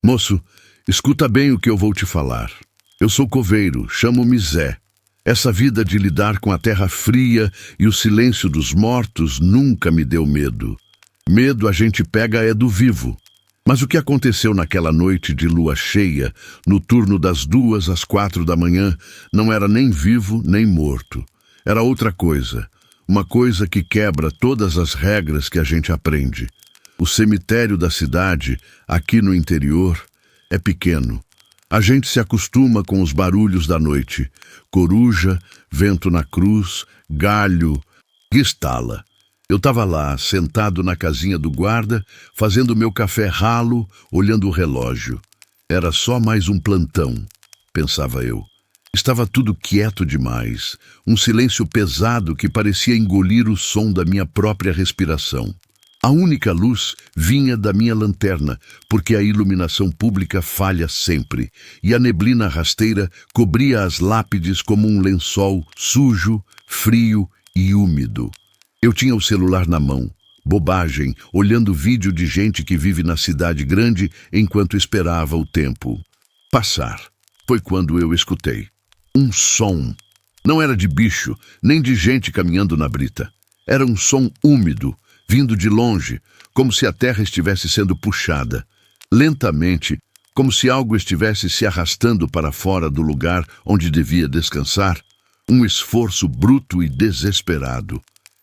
Moço, escuta bem o que eu vou te falar. Eu sou coveiro, chamo-me Zé. Essa vida de lidar com a terra fria e o silêncio dos mortos nunca me deu medo. Medo a gente pega é do vivo. Mas o que aconteceu naquela noite de lua cheia, no turno das 2 às 4 da manhã, não era nem vivo nem morto. Era outra coisa. Uma coisa que quebra todas as regras que a gente aprende. O cemitério da cidade, aqui no interior, é pequeno. A gente se acostuma com os barulhos da noite. Coruja, vento na cruz, galho, estala. Eu estava lá, sentado na casinha do guarda, fazendo meu café ralo, olhando o relógio. Era só mais um plantão, pensava eu. Estava tudo quieto demais, um silêncio pesado que parecia engolir o som da minha própria respiração. A única luz vinha da minha lanterna, porque a iluminação pública falha sempre, e a neblina rasteira cobria as lápides como um lençol sujo, frio e úmido. Eu tinha o celular na mão, bobagem, olhando vídeo de gente que vive na cidade grande enquanto esperava o tempo passar. Foi quando eu escutei um som. Não era de bicho, nem de gente caminhando na brita. Era um som úmido, vindo de longe, como se a terra estivesse sendo puxada. Lentamente, como se algo estivesse se arrastando para fora do lugar onde devia descansar. Um esforço bruto e desesperado.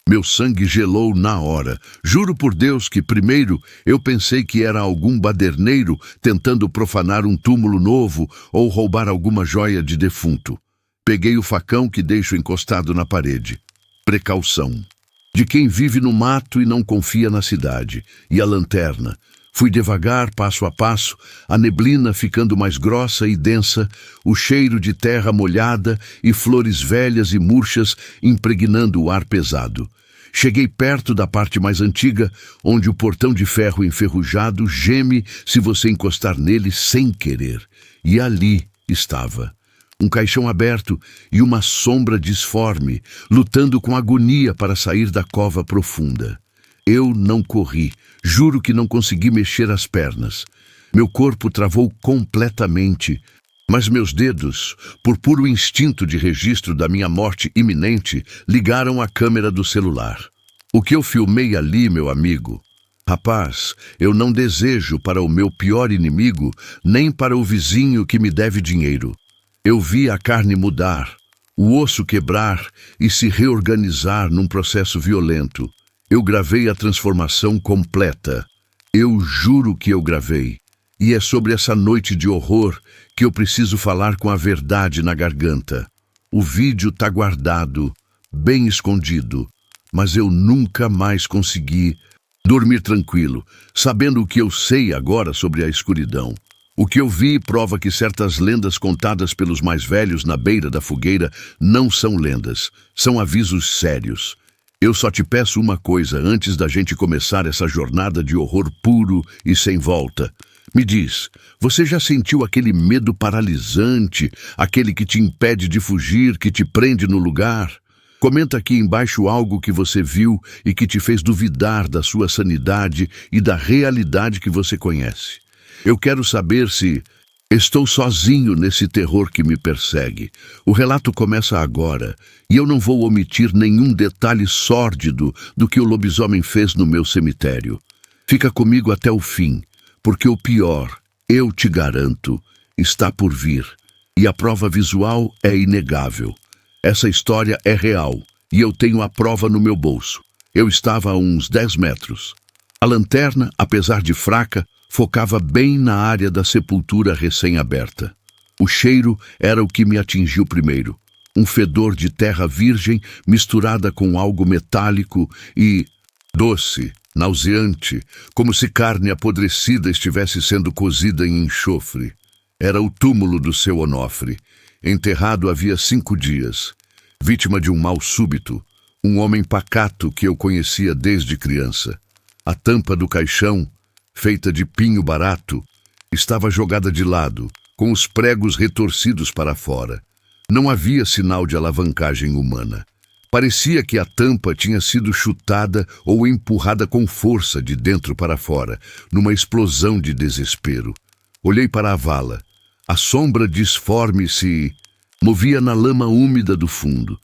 Meu sangue gelou na hora. Juro por Deus que primeiro eu pensei que era algum baderneiro tentando profanar um túmulo novo ou roubar alguma joia de defunto. Peguei o facão que deixo encostado na parede. Precaução. De quem vive no mato e não confia na cidade. E a lanterna. Fui devagar, passo a passo, a neblina ficando mais grossa e densa, o cheiro de terra molhada e flores velhas e murchas impregnando o ar pesado. Cheguei perto da parte mais antiga, onde o portão de ferro enferrujado geme se você encostar nele sem querer. E ali estava. Um caixão aberto e uma sombra disforme, lutando com agonia para sair da cova profunda. Eu não corri, juro que não consegui mexer as pernas. Meu corpo travou completamente, mas meus dedos, por puro instinto de registro da minha morte iminente, ligaram a câmera do celular. O que eu filmei ali, meu amigo? Rapaz, eu não desejo para o meu pior inimigo, nem para o vizinho que me deve dinheiro. Eu vi a carne mudar, o osso quebrar e se reorganizar num processo violento. Eu gravei a transformação completa. Eu juro que eu gravei. E é sobre essa noite de horror que eu preciso falar com a verdade na garganta. O vídeo tá guardado, bem escondido, mas eu nunca mais consegui dormir tranquilo, sabendo o que eu sei agora sobre a escuridão. O que eu vi prova que certas lendas contadas pelos mais velhos na beira da fogueira não são lendas, são avisos sérios. Eu só te peço uma coisa antes da gente começar essa jornada de horror puro e sem volta. Me diz, você já sentiu aquele medo paralisante, aquele que te impede de fugir, que te prende no lugar? Comenta aqui embaixo algo que você viu e que te fez duvidar da sua sanidade e da realidade que você conhece. Eu quero saber se estou sozinho nesse terror que me persegue. O relato começa agora, e eu não vou omitir nenhum detalhe sórdido do que o lobisomem fez no meu cemitério. Fica comigo até o fim, porque o pior, eu te garanto, está por vir. E a prova visual é inegável. Essa história é real, e eu tenho a prova no meu bolso. Eu estava a uns 10 metros. A lanterna, apesar de fraca, focava bem na área da sepultura recém-aberta. O cheiro era o que me atingiu primeiro. Um fedor de terra virgem misturada com algo metálico e doce, nauseante, como se carne apodrecida estivesse sendo cozida em enxofre. Era o túmulo do seu Onofre, enterrado havia 5 dias, vítima de um mal súbito, um homem pacato que eu conhecia desde criança. A tampa do caixão, feita de pinho barato, estava jogada de lado, com os pregos retorcidos para fora. Não havia sinal de alavancagem humana. Parecia que a tampa tinha sido chutada ou empurrada com força de dentro para fora, numa explosão de desespero. Olhei para a vala. A sombra disforme se movia na lama úmida do fundo.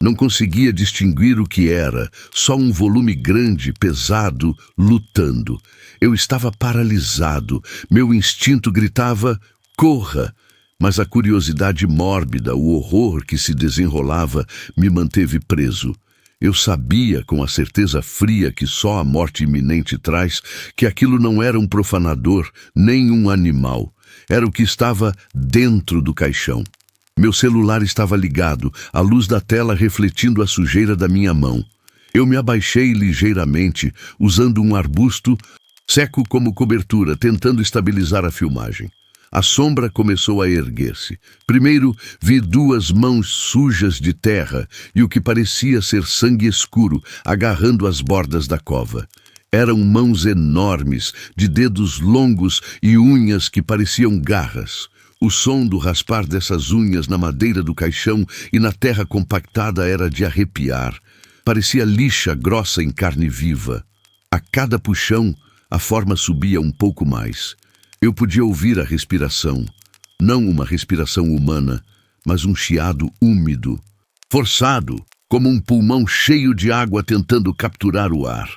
Não conseguia distinguir o que era, só um volume grande, pesado, lutando. Eu estava paralisado. Meu instinto gritava: corra! Mas a curiosidade mórbida, o horror que se desenrolava, me manteve preso. Eu sabia, com a certeza fria que só a morte iminente traz, que aquilo não era um profanador, nem um animal. Era o que estava dentro do caixão. Meu celular estava ligado, a luz da tela refletindo a sujeira da minha mão. Eu me abaixei ligeiramente, usando um arbusto seco como cobertura, tentando estabilizar a filmagem. A sombra começou a erguer-se. Primeiro vi 2 mãos sujas de terra e o que parecia ser sangue escuro agarrando as bordas da cova. Eram mãos enormes, de dedos longos e unhas que pareciam garras. O som do raspar dessas unhas na madeira do caixão e na terra compactada era de arrepiar. Parecia lixa grossa em carne viva. A cada puxão, a forma subia um pouco mais. Eu podia ouvir a respiração. Não uma respiração humana, mas um chiado úmido, forçado, como um pulmão cheio de água tentando capturar o ar.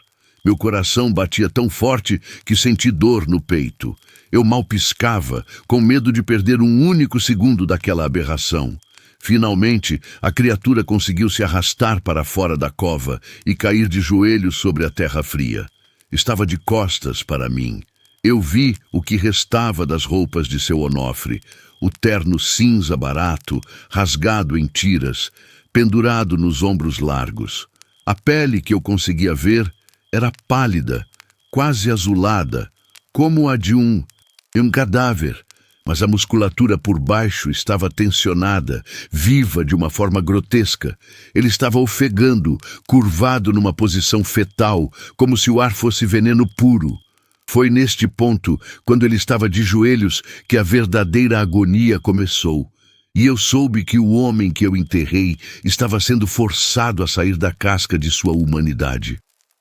Meu coração batia tão forte que senti dor no peito. Eu mal piscava, com medo de perder um único segundo daquela aberração. Finalmente, a criatura conseguiu se arrastar para fora da cova e cair de joelhos sobre a terra fria. Estava de costas para mim. Eu vi o que restava das roupas de seu Onofre, o terno cinza barato, rasgado em tiras, pendurado nos ombros largos. A pele que eu conseguia ver era pálida, quase azulada, como a de um cadáver, mas a musculatura por baixo estava tensionada, viva de uma forma grotesca. Ele estava ofegando, curvado numa posição fetal, como se o ar fosse veneno puro. Foi neste ponto, quando ele estava de joelhos, que a verdadeira agonia começou. E eu soube que o homem que eu enterrei estava sendo forçado a sair da casca de sua humanidade.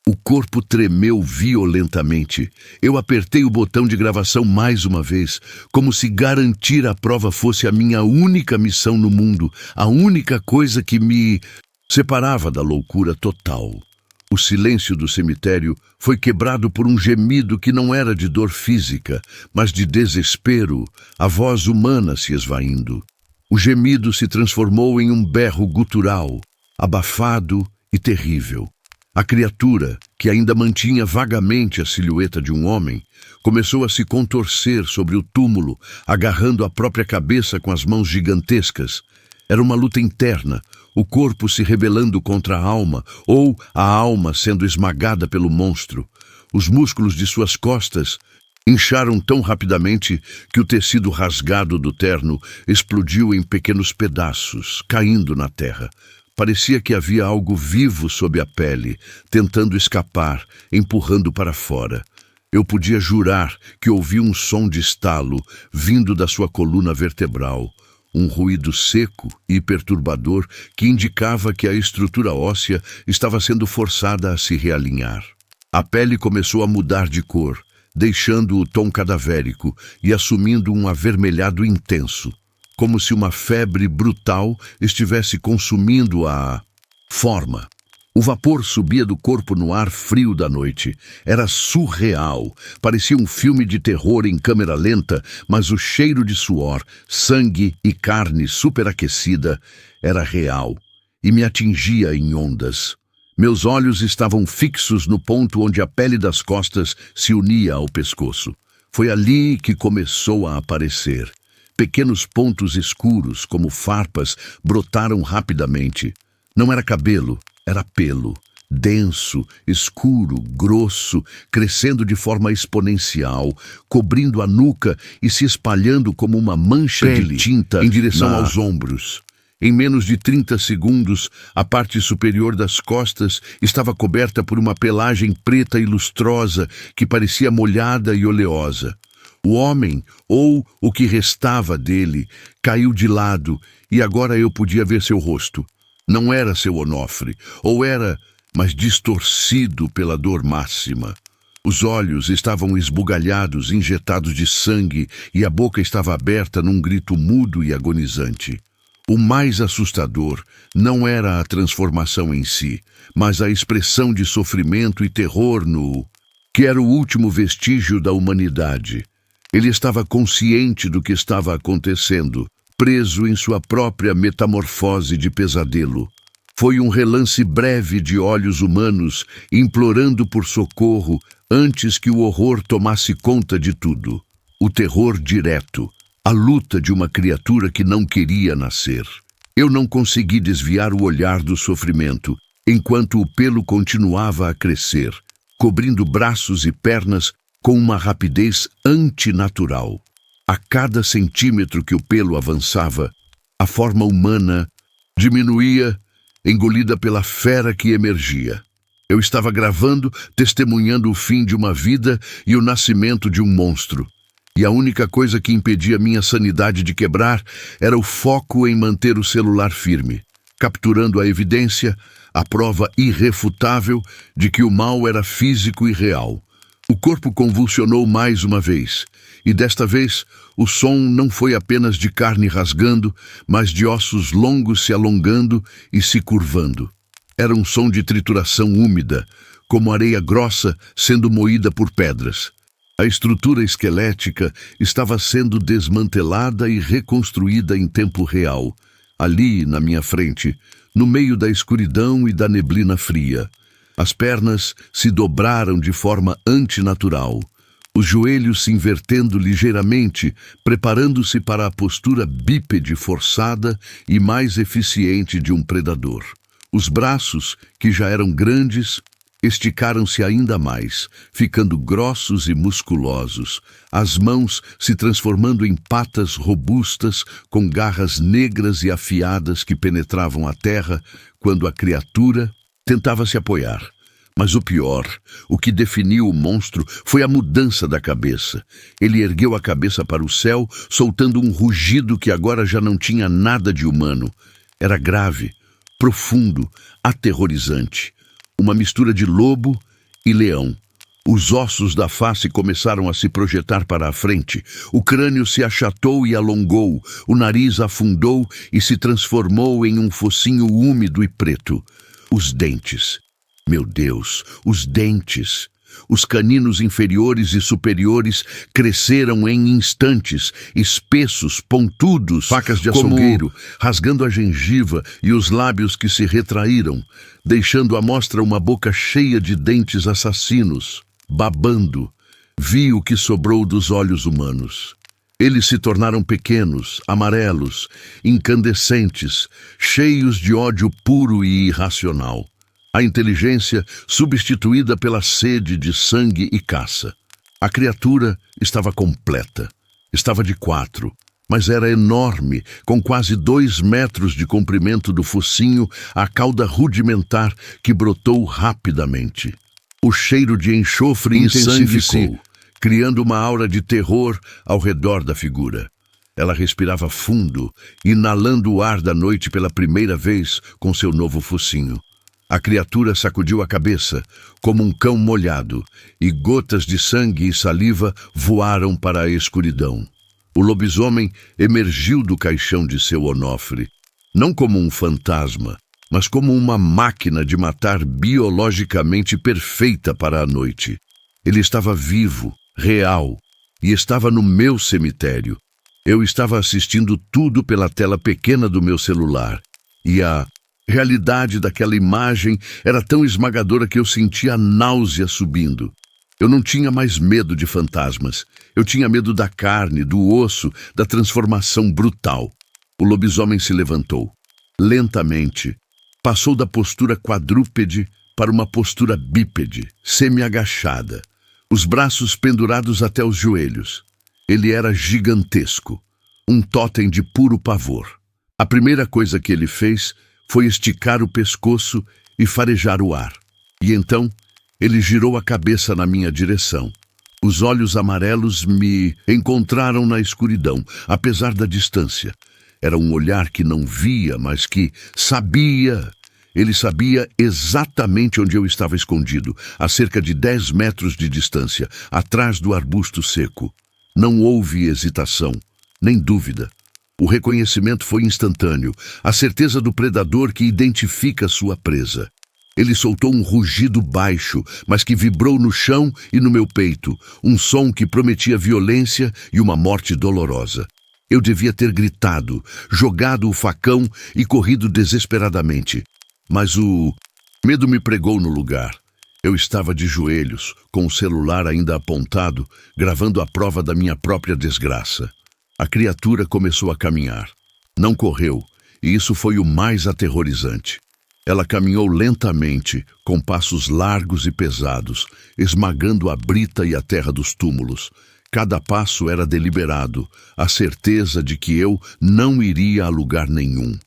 O corpo tremeu violentamente. Eu apertei o botão de gravação mais uma vez, como se garantir a prova fosse a minha única missão no mundo, a única coisa que me separava da loucura total. O silêncio do cemitério foi quebrado por um gemido que não era de dor física, mas de desespero, a voz humana se esvaindo. O gemido se transformou em um berro gutural, abafado e terrível. A criatura, que ainda mantinha vagamente a silhueta de um homem, começou a se contorcer sobre o túmulo, agarrando a própria cabeça com as mãos gigantescas. Era uma luta interna, o corpo se rebelando contra a alma, ou a alma sendo esmagada pelo monstro. Os músculos de suas costas incharam tão rapidamente que o tecido rasgado do terno explodiu em pequenos pedaços, caindo na terra. Parecia que havia algo vivo sob a pele, tentando escapar, empurrando para fora. Eu podia jurar que ouvi um som de estalo vindo da sua coluna vertebral, um ruído seco e perturbador que indicava que a estrutura óssea estava sendo forçada a se realinhar. A pele começou a mudar de cor, deixando o tom cadavérico e assumindo um avermelhado intenso, como se uma febre brutal estivesse consumindo a forma. O vapor subia do corpo no ar frio da noite. Era surreal. Parecia um filme de terror em câmera lenta, mas o cheiro de suor, sangue e carne superaquecida era real e me atingia em ondas. Meus olhos estavam fixos no ponto onde a pele das costas se unia ao pescoço. Foi ali que começou a aparecer. Pequenos pontos escuros, como farpas, brotaram rapidamente. Não era cabelo, era pelo, denso, escuro, grosso, crescendo de forma exponencial, cobrindo a nuca e se espalhando como uma mancha de tinta em direção aos ombros. Em menos de 30 segundos, a parte superior das costas estava coberta por uma pelagem preta e lustrosa que parecia molhada e oleosa. O homem, ou o que restava dele, caiu de lado e agora eu podia ver seu rosto. Não era seu Onofre, ou era, mas distorcido pela dor máxima. Os olhos estavam esbugalhados, injetados de sangue, e a boca estava aberta num grito mudo e agonizante. O mais assustador não era a transformação em si, mas a expressão de sofrimento e terror que era o último vestígio da humanidade. Ele estava consciente do que estava acontecendo, preso em sua própria metamorfose de pesadelo. Foi um relance breve de olhos humanos implorando por socorro antes que o horror tomasse conta de tudo. O terror direto, a luta de uma criatura que não queria nascer. Eu não consegui desviar o olhar do sofrimento, enquanto o pelo continuava a crescer, cobrindo braços e pernas com uma rapidez antinatural. A cada centímetro que o pelo avançava, a forma humana diminuía, engolida pela fera que emergia. Eu estava gravando, testemunhando o fim de uma vida e o nascimento de um monstro. E a única coisa que impedia minha sanidade de quebrar era o foco em manter o celular firme, capturando a evidência, a prova irrefutável de que o mal era físico e real. O corpo convulsionou mais uma vez, e desta vez o som não foi apenas de carne rasgando, mas de ossos longos se alongando e se curvando. Era um som de trituração úmida, como areia grossa sendo moída por pedras. A estrutura esquelética estava sendo desmantelada e reconstruída em tempo real, ali na minha frente, no meio da escuridão e da neblina fria. As pernas se dobraram de forma antinatural, os joelhos se invertendo ligeiramente, preparando-se para a postura bípede forçada e mais eficiente de um predador. Os braços, que já eram grandes, esticaram-se ainda mais, ficando grossos e musculosos, as mãos se transformando em patas robustas com garras negras e afiadas que penetravam a terra quando a criatura tentava se apoiar. Mas o pior, o que definiu o monstro, foi a mudança da cabeça. Ele ergueu a cabeça para o céu, soltando um rugido que agora já não tinha nada de humano. Era grave, profundo, aterrorizante. Uma mistura de lobo e leão. Os ossos da face começaram a se projetar para a frente. O crânio se achatou e alongou. O nariz afundou e se transformou em um focinho úmido e preto. Os dentes. Meu Deus, os dentes! Os caninos inferiores e superiores cresceram em instantes, espessos, pontudos, facas de açougueiro, rasgando a gengiva e os lábios que se retraíram, deixando à mostra uma boca cheia de dentes assassinos, babando. Vi o que sobrou dos olhos humanos. Eles se tornaram pequenos, amarelos, incandescentes, cheios de ódio puro e irracional. A inteligência substituída pela sede de sangue e caça. A criatura estava completa. Estava de 4, mas era enorme, com quase 2 metros de comprimento do focinho, a cauda rudimentar que brotou rapidamente. O cheiro de enxofre e sangue criando uma aura de terror ao redor da figura. Ela respirava fundo, inalando o ar da noite pela primeira vez com seu novo focinho. A criatura sacudiu a cabeça, como um cão molhado, e gotas de sangue e saliva voaram para a escuridão. O lobisomem emergiu do caixão de seu onofre, não como um fantasma, mas como uma máquina de matar biologicamente perfeita para a noite. Ele estava vivo, real, e estava no meu cemitério. Eu estava assistindo tudo pela tela pequena do meu celular, e a realidade daquela imagem era tão esmagadora que eu sentia a náusea subindo. Eu não tinha mais medo de fantasmas. Eu tinha medo da carne, do osso, da transformação brutal. O lobisomem se levantou. Lentamente, passou da postura quadrúpede para uma postura bípede, semi-agachada, os braços pendurados até os joelhos. Ele era gigantesco, um tótem de puro pavor. A primeira coisa que ele fez foi esticar o pescoço e farejar o ar. E então, ele girou a cabeça na minha direção. Os olhos amarelos me encontraram na escuridão, apesar da distância. Era um olhar que não via, mas que sabia. Ele sabia exatamente onde eu estava escondido, a cerca de 10 metros de distância, atrás do arbusto seco. Não houve hesitação, nem dúvida. O reconhecimento foi instantâneo, a certeza do predador que identifica sua presa. Ele soltou um rugido baixo, mas que vibrou no chão e no meu peito, um som que prometia violência e uma morte dolorosa. Eu devia ter gritado, jogado o facão e corrido desesperadamente. Mas o medo me pregou no lugar. Eu estava de joelhos, com o celular ainda apontado, gravando a prova da minha própria desgraça. A criatura começou a caminhar. Não correu, e isso foi o mais aterrorizante. Ela caminhou lentamente, com passos largos e pesados, esmagando a brita e a terra dos túmulos. Cada passo era deliberado, a certeza de que eu não iria a lugar nenhum.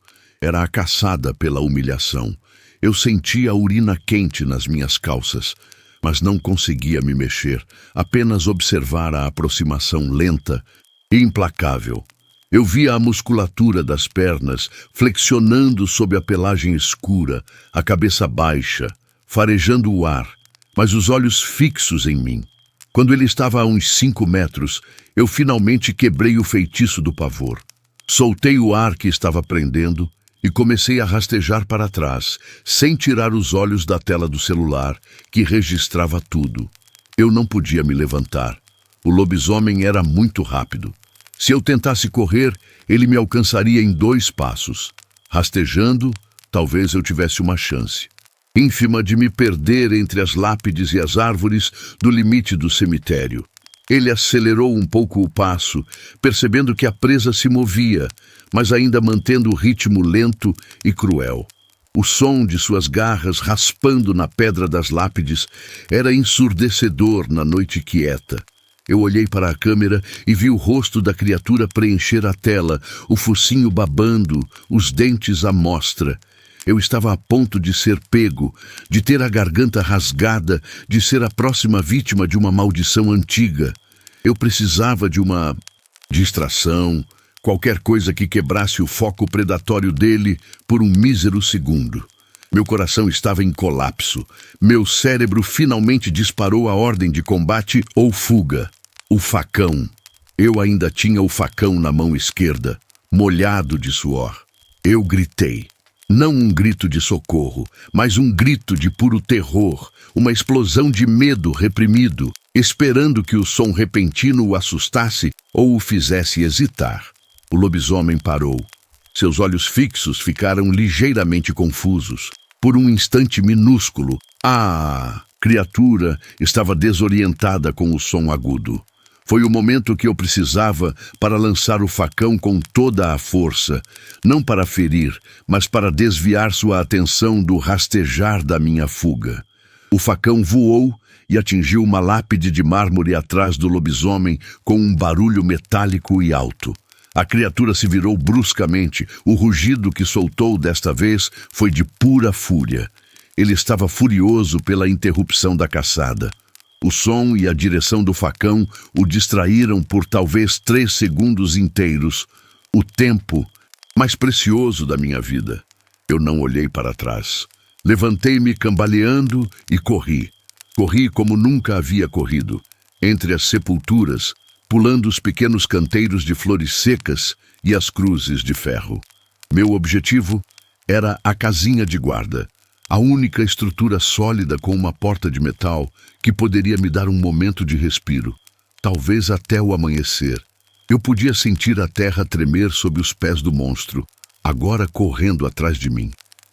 Era a caçada pela humilhação. Eu sentia a urina quente nas minhas calças, mas não conseguia me mexer, apenas observar a aproximação lenta e implacável. Eu via a musculatura das pernas flexionando sob a pelagem escura, a cabeça baixa, farejando o ar, mas os olhos fixos em mim. Quando ele estava a uns 5 metros, eu finalmente quebrei o feitiço do pavor. Soltei o ar que estava prendendo e comecei a rastejar para trás, sem tirar os olhos da tela do celular, que registrava tudo. Eu não podia me levantar. O lobisomem era muito rápido. Se eu tentasse correr, ele me alcançaria em 2 passos. Rastejando, talvez eu tivesse uma chance ínfima de me perder entre as lápides e as árvores do limite do cemitério. Ele acelerou um pouco o passo, percebendo que a presa se movia, mas ainda mantendo o ritmo lento e cruel. O som de suas garras raspando na pedra das lápides era ensurdecedor na noite quieta. Eu olhei para a câmera e vi o rosto da criatura preencher a tela, o focinho babando, os dentes à mostra. Eu estava a ponto de ser pego, de ter a garganta rasgada, de ser a próxima vítima de uma maldição antiga. Eu precisava de uma distração, qualquer coisa que quebrasse o foco predatório dele por um mísero segundo. Meu coração estava em colapso. Meu cérebro finalmente disparou a ordem de combate ou fuga. O facão. Eu ainda tinha o facão na mão esquerda, molhado de suor. Eu gritei. Não um grito de socorro, mas um grito de puro terror, uma explosão de medo reprimido, esperando que o som repentino o assustasse ou o fizesse hesitar. O lobisomem parou. Seus olhos fixos ficaram ligeiramente confusos. Por um instante minúsculo, a criatura estava desorientada com o som agudo. Foi o momento que eu precisava para lançar o facão com toda a força, não para ferir, mas para desviar sua atenção do rastejar da minha fuga. O facão voou e atingiu uma lápide de mármore atrás do lobisomem com um barulho metálico e alto. A criatura se virou bruscamente. O rugido que soltou desta vez foi de pura fúria. Ele estava furioso pela interrupção da caçada. O som e a direção do facão o distraíram por talvez 3 segundos inteiros, o tempo mais precioso da minha vida. Eu não olhei para trás. Levantei-me cambaleando e corri. Corri como nunca havia corrido, entre as sepulturas, pulando os pequenos canteiros de flores secas e as cruzes de ferro. Meu objetivo era a casinha de guarda, a única estrutura sólida com uma porta de metal que poderia me dar um momento de respiro, talvez até o amanhecer. Eu podia sentir a terra tremer sob os pés do monstro, agora correndo atrás de mim.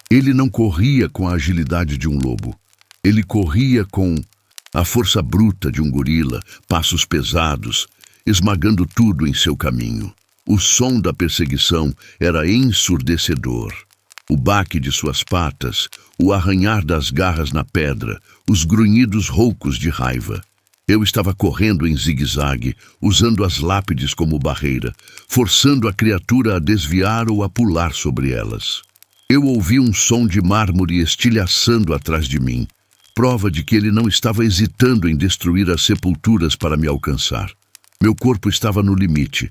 Ele não corria com a agilidade de um lobo. Ele corria com a força bruta de um gorila, passos pesados, esmagando tudo em seu caminho. O som da perseguição era ensurdecedor. O baque de suas patas, o arranhar das garras na pedra, os grunhidos roucos de raiva. Eu estava correndo em zigue-zague, usando as lápides como barreira, forçando a criatura a desviar ou a pular sobre elas. Eu ouvi um som de mármore estilhaçando atrás de mim, prova de que ele não estava hesitando em destruir as sepulturas para me alcançar. Meu corpo estava no limite,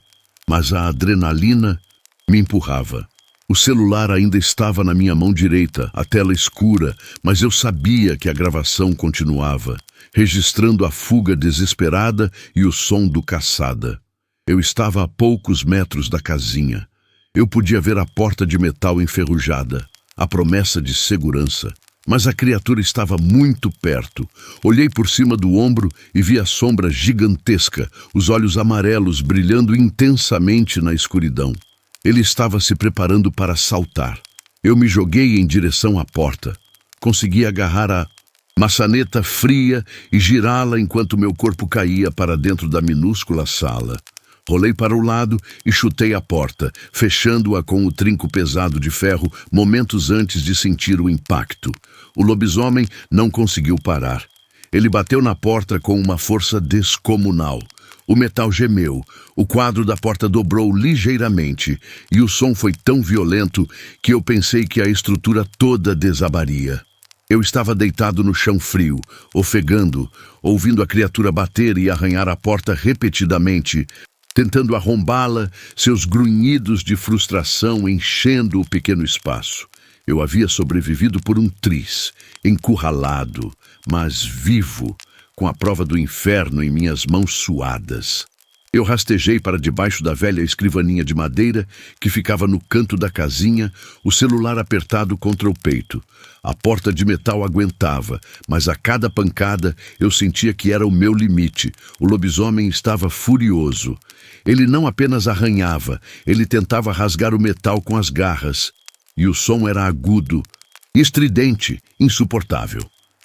mas a adrenalina me empurrava. O celular ainda estava na minha mão direita, a tela escura, mas eu sabia que a gravação continuava, registrando a fuga desesperada e o som do caçada. Eu estava a poucos metros da casinha. Eu podia ver a porta de metal enferrujada, a promessa de segurança. Mas a criatura estava muito perto. Olhei por cima do ombro e vi a sombra gigantesca, os olhos amarelos brilhando intensamente na escuridão. Ele estava se preparando para saltar. Eu me joguei em direção à porta. Consegui agarrar a maçaneta fria e girá-la enquanto meu corpo caía para dentro da minúscula sala. Rolei para o lado e chutei a porta, fechando-a com o trinco pesado de ferro momentos antes de sentir o impacto. O lobisomem não conseguiu parar. Ele bateu na porta com uma força descomunal. O metal gemeu, o quadro da porta dobrou ligeiramente e o som foi tão violento que eu pensei que a estrutura toda desabaria. Eu estava deitado no chão frio, ofegando, ouvindo a criatura bater e arranhar a porta repetidamente, tentando arrombá-la, seus grunhidos de frustração enchendo o pequeno espaço. Eu havia sobrevivido por um triz, encurralado, mas vivo, com a prova do inferno em minhas mãos suadas. Eu rastejei para debaixo da velha escrivaninha de madeira que ficava no canto da casinha, o celular apertado contra o peito. A porta de metal aguentava, mas a cada pancada eu sentia que era o meu limite. O lobisomem estava furioso. Ele não apenas arranhava, ele tentava rasgar o metal com as garras. E o som era agudo, estridente, insuportável.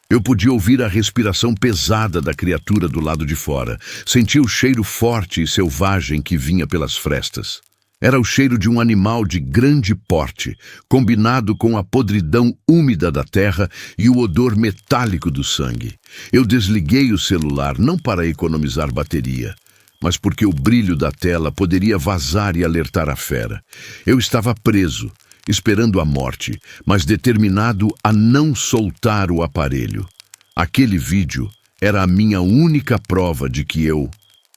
Eu podia ouvir a respiração pesada da criatura do lado de fora. Sentia o cheiro forte e selvagem que vinha pelas frestas. Era o cheiro de um animal de grande porte, combinado com a podridão úmida da terra e o odor metálico do sangue. Eu desliguei o celular não para economizar bateria, mas porque o brilho da tela poderia vazar e alertar a fera. Eu estava preso, esperando a morte, mas determinado a não soltar o aparelho. Aquele vídeo era a minha única prova de que eu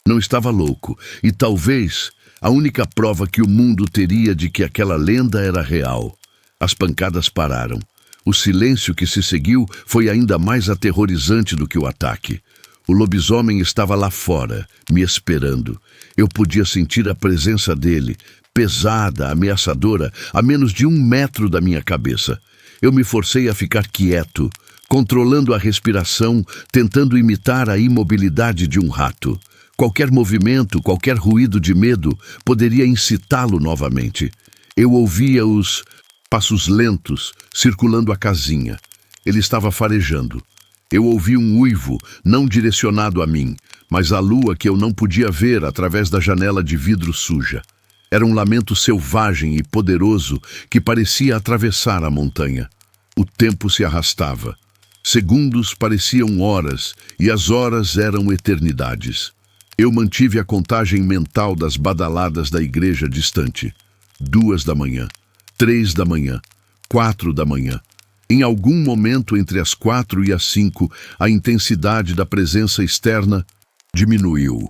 não estava louco, e talvez a única prova que o mundo teria de que aquela lenda era real. As pancadas pararam. O silêncio que se seguiu foi ainda mais aterrorizante do que o ataque. O lobisomem estava lá fora, me esperando. Eu podia sentir a presença dele, pesada, ameaçadora, a menos de 1 metro da minha cabeça. Eu me forcei a ficar quieto, controlando a respiração, tentando imitar a imobilidade de um rato. Qualquer movimento, qualquer ruído de medo poderia incitá-lo novamente. Eu ouvia os passos lentos circulando a casinha. Ele estava farejando. Eu ouvi um uivo, não direcionado a mim, mas a lua que eu não podia ver através da janela de vidro suja. Era um lamento selvagem e poderoso que parecia atravessar a montanha. O tempo se arrastava. Segundos pareciam horas e as horas eram eternidades. Eu mantive a contagem mental das badaladas da igreja distante. 2 da manhã, 3 da manhã, 4 da manhã. Em algum momento entre as 4 e as 5, a intensidade da presença externa diminuiu.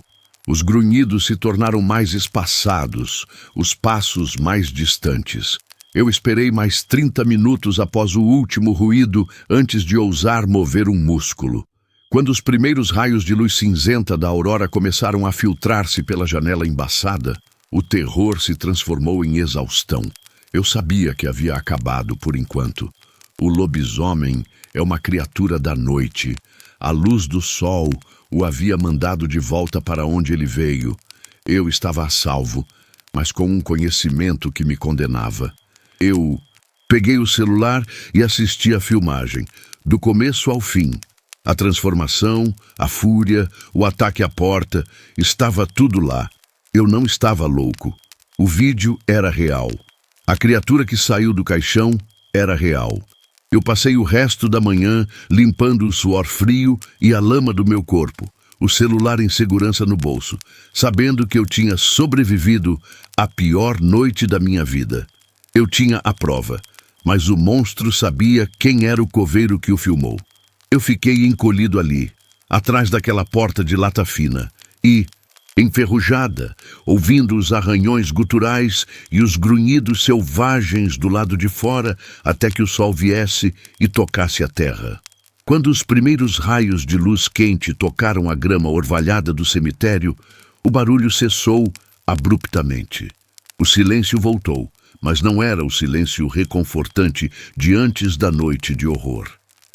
Os grunhidos se tornaram mais espaçados, os passos mais distantes. Eu esperei mais 30 minutos após o último ruído antes de ousar mover um músculo. Quando os primeiros raios de luz cinzenta da aurora começaram a filtrar-se pela janela embaçada, o terror se transformou em exaustão. Eu sabia que havia acabado por enquanto. O lobisomem é uma criatura da noite. A luz do sol o havia mandado de volta para onde ele veio. Eu estava a salvo, mas com um conhecimento que me condenava. Eu peguei o celular e assisti à filmagem, do começo ao fim. A transformação, a fúria, o ataque à porta, estava tudo lá. Eu não estava louco. O vídeo era real. A criatura que saiu do caixão era real. Eu passei o resto da manhã limpando o suor frio e a lama do meu corpo, o celular em segurança no bolso, sabendo que eu tinha sobrevivido à pior noite da minha vida. Eu tinha a prova, mas o monstro sabia quem era o coveiro que o filmou. Eu fiquei encolhido ali, atrás daquela porta de lata fina, e enferrujada, ouvindo os arranhões guturais e os grunhidos selvagens do lado de fora até que o sol viesse e tocasse a terra. Quando os primeiros raios de luz quente tocaram a grama orvalhada do cemitério, o barulho cessou abruptamente. O silêncio voltou, mas não era o silêncio reconfortante de antes da noite de horror.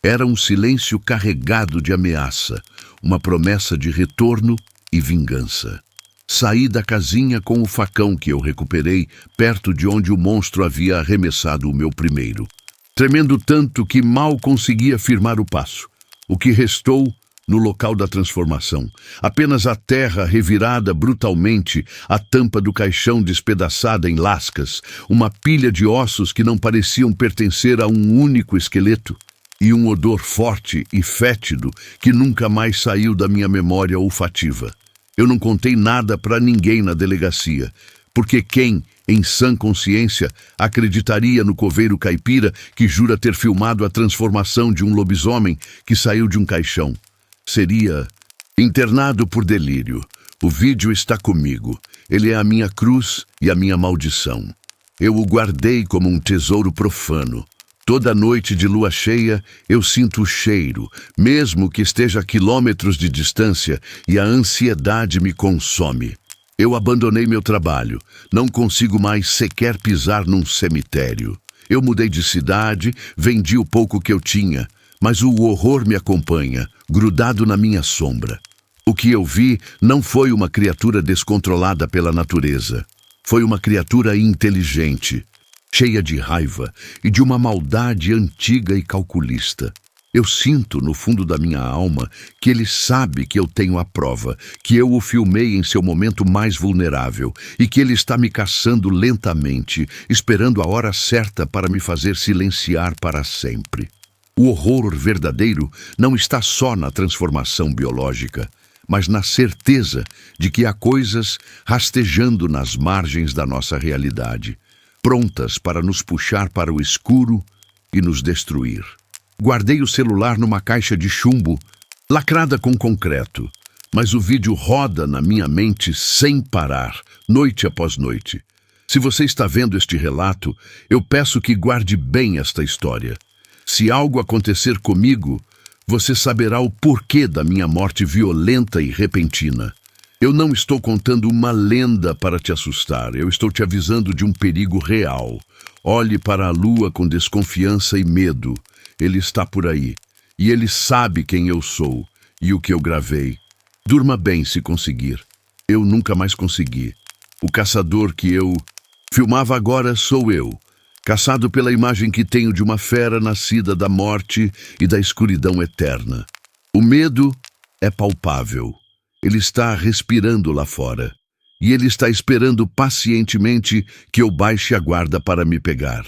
Era um silêncio carregado de ameaça, uma promessa de retorno e vingança. Saí da casinha com o facão que eu recuperei perto de onde o monstro havia arremessado o meu primeiro, tremendo tanto que mal conseguia firmar o passo. O que restou no local da transformação? Apenas a terra revirada brutalmente, a tampa do caixão despedaçada em lascas, uma pilha de ossos que não pareciam pertencer a um único esqueleto, e um odor forte e fétido que nunca mais saiu da minha memória olfativa. Eu não contei nada para ninguém na delegacia, porque quem, em sã consciência, acreditaria no coveiro caipira que jura ter filmado a transformação de um lobisomem que saiu de um caixão? Seria internado por delírio. O vídeo está comigo. Ele é a minha cruz e a minha maldição. Eu o guardei como um tesouro profano. Toda noite de lua cheia, eu sinto o cheiro, mesmo que esteja a quilômetros de distância, e a ansiedade me consome. Eu abandonei meu trabalho. Não consigo mais sequer pisar num cemitério. Eu mudei de cidade, vendi o pouco que eu tinha, mas o horror me acompanha, grudado na minha sombra. O que eu vi não foi uma criatura descontrolada pela natureza. Foi uma criatura inteligente, cheia de raiva e de uma maldade antiga e calculista. Eu sinto, no fundo da minha alma, que ele sabe que eu tenho a prova, que eu o filmei em seu momento mais vulnerável e que ele está me caçando lentamente, esperando a hora certa para me fazer silenciar para sempre. O horror verdadeiro não está só na transformação biológica, mas na certeza de que há coisas rastejando nas margens da nossa realidade, prontas para nos puxar para o escuro e nos destruir. Guardei o celular numa caixa de chumbo, lacrada com concreto, mas o vídeo roda na minha mente sem parar, noite após noite. Se você está vendo este relato, eu peço que guarde bem esta história. Se algo acontecer comigo, você saberá o porquê da minha morte violenta e repentina. Eu não estou contando uma lenda para te assustar, eu estou te avisando de um perigo real. Olhe para a lua com desconfiança e medo. Ele está por aí, e ele sabe quem eu sou e o que eu gravei. Durma bem se conseguir. Eu nunca mais consegui. O caçador que eu filmava agora sou eu, caçado pela imagem que tenho de uma fera nascida da morte e da escuridão eterna. O medo é palpável. Ele está respirando lá fora, e ele está esperando pacientemente que eu baixe a guarda para me pegar.